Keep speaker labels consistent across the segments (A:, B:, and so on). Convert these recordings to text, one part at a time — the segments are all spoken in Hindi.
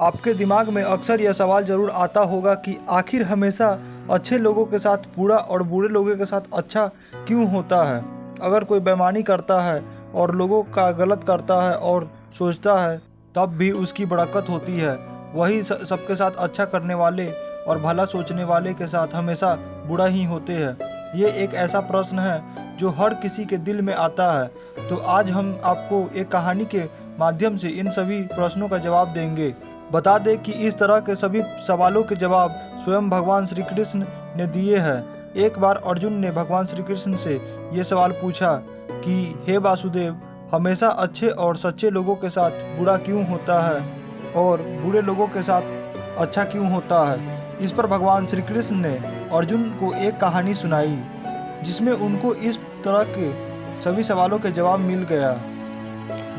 A: आपके दिमाग में अक्सर यह सवाल ज़रूर आता होगा कि आखिर हमेशा अच्छे लोगों के साथ बुरा और बुरे लोगों के साथ अच्छा क्यों होता है। अगर कोई बेईमानी करता है और लोगों का गलत करता है और सोचता है तब भी उसकी बरकत होती है, वही सबके साथ अच्छा करने वाले और भला सोचने वाले के साथ हमेशा बुरा ही होते हैं। ये एक ऐसा प्रश्न है जो हर किसी के दिल में आता है। तो आज हम आपको एक कहानी के माध्यम से इन सभी प्रश्नों का जवाब देंगे। बता दें कि इस तरह के सभी सवालों के जवाब स्वयं भगवान श्री कृष्ण ने दिए हैं। एक बार अर्जुन ने भगवान श्री कृष्ण से ये सवाल पूछा कि हे वासुदेव, हमेशा अच्छे और सच्चे लोगों के साथ बुरा क्यों होता है और बुरे लोगों के साथ अच्छा क्यों होता है। इस पर भगवान श्री कृष्ण ने अर्जुन को एक कहानी सुनाई जिसमें उनको इस तरह के सभी सवालों के जवाब मिल गया।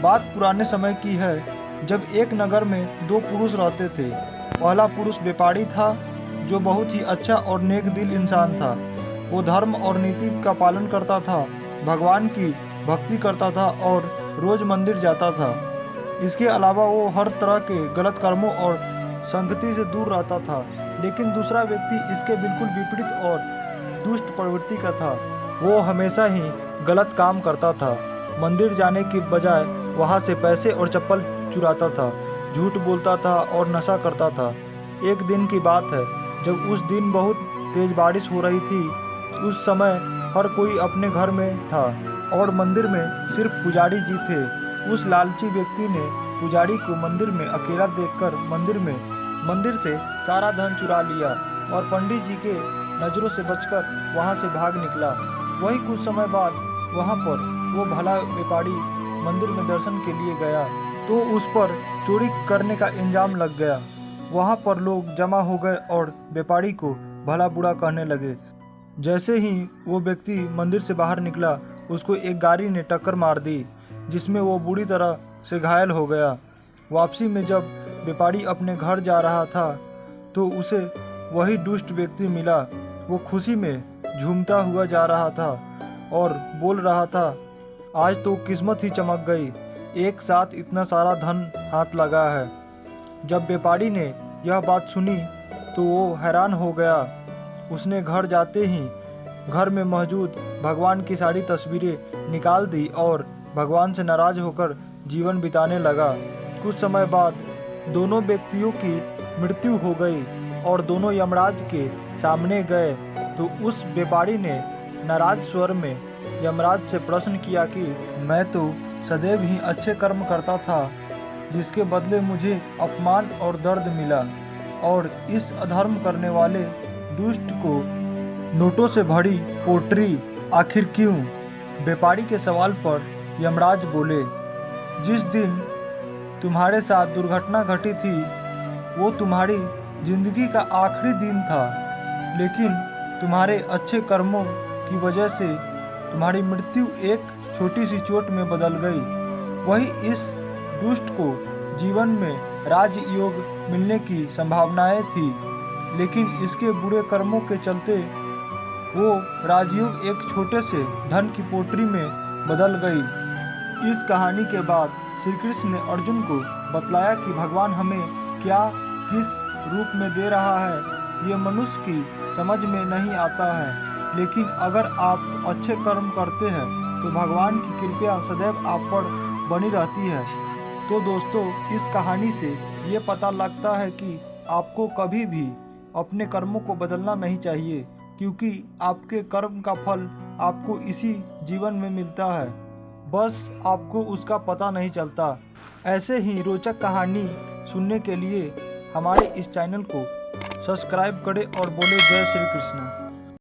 A: बात पुराने समय की है, जब एक नगर में दो पुरुष रहते थे। पहला पुरुष व्यापारी था जो बहुत ही अच्छा और नेक दिल इंसान था। वो धर्म और नीति का पालन करता था, भगवान की भक्ति करता था और रोज मंदिर जाता था। इसके अलावा वो हर तरह के गलत कर्मों और संगति से दूर रहता था। लेकिन दूसरा व्यक्ति इसके बिल्कुल विपरीत और दुष्ट प्रवृत्ति का था। वो हमेशा ही गलत काम करता था। मंदिर जाने की बजाय वहाँ से पैसे और चप्पल चुराता था, झूठ बोलता था और नशा करता था। एक दिन की बात है, जब उस दिन बहुत तेज बारिश हो रही थी। उस समय हर कोई अपने घर में था और मंदिर में सिर्फ पुजारी जी थे। उस लालची व्यक्ति ने पुजारी को मंदिर में अकेला देखकर मंदिर से सारा धन चुरा लिया और पंडित जी के नज़रों से बचकर वहां से भाग निकला। वही कुछ समय बाद वहां पर वो भला व्यापारी मंदिर में दर्शन के लिए गया तो उस पर चोरी करने का इल्जाम लग गया। वहां पर लोग जमा हो गए और व्यापारी को भला बुरा कहने लगे। जैसे ही वो व्यक्ति मंदिर से बाहर निकला, उसको एक गाड़ी ने टक्कर मार दी, जिसमें वो बुरी तरह से घायल हो गया। वापसी में जब व्यापारी अपने घर जा रहा था तो उसे वही दुष्ट व्यक्ति मिला। वो खुशी में झूमता हुआ जा रहा था और बोल रहा था, आज तो किस्मत ही चमक गई, एक साथ इतना सारा धन हाथ लगा है। जब व्यापारी ने यह बात सुनी तो वो हैरान हो गया। उसने घर जाते ही घर में मौजूद भगवान की सारी तस्वीरें निकाल दी और भगवान से नाराज होकर जीवन बिताने लगा। कुछ समय बाद दोनों व्यक्तियों की मृत्यु हो गई और दोनों यमराज के सामने गए। तो उस व्यापारी ने नाराज स्वर में यमराज से प्रश्न किया कि मैं तो सदैव ही अच्छे कर्म करता था, जिसके बदले मुझे अपमान और दर्द मिला, और इस अधर्म करने वाले दुष्ट को नोटों से भरी पोटरी आखिर क्यों। व्यापारी के सवाल पर यमराज बोले, जिस दिन तुम्हारे साथ दुर्घटना घटी थी वो तुम्हारी जिंदगी का आखिरी दिन था, लेकिन तुम्हारे अच्छे कर्मों की वजह से तुम्हारी मृत्यु एक छोटी सी चोट में बदल गई। वही इस दुष्ट को जीवन में राजयोग मिलने की संभावनाएं थी, लेकिन इसके बुरे कर्मों के चलते वो राजयोग एक छोटे से धन की पोटरी में बदल गई। इस कहानी के बाद श्री कृष्ण ने अर्जुन को बतलाया कि भगवान हमें क्या किस रूप में दे रहा है, ये मनुष्य की समझ में नहीं आता है। लेकिन अगर आप अच्छे कर्म करते हैं तो भगवान की कृपा सदैव आप पर बनी रहती है। तो दोस्तों, इस कहानी से ये पता लगता है कि आपको कभी भी अपने कर्मों को बदलना नहीं चाहिए, क्योंकि आपके कर्म का फल आपको इसी जीवन में मिलता है, बस आपको उसका पता नहीं चलता। ऐसे ही रोचक कहानी सुनने के लिए हमारे इस चैनल को सब्सक्राइब करें और बोले जय श्री कृष्ण।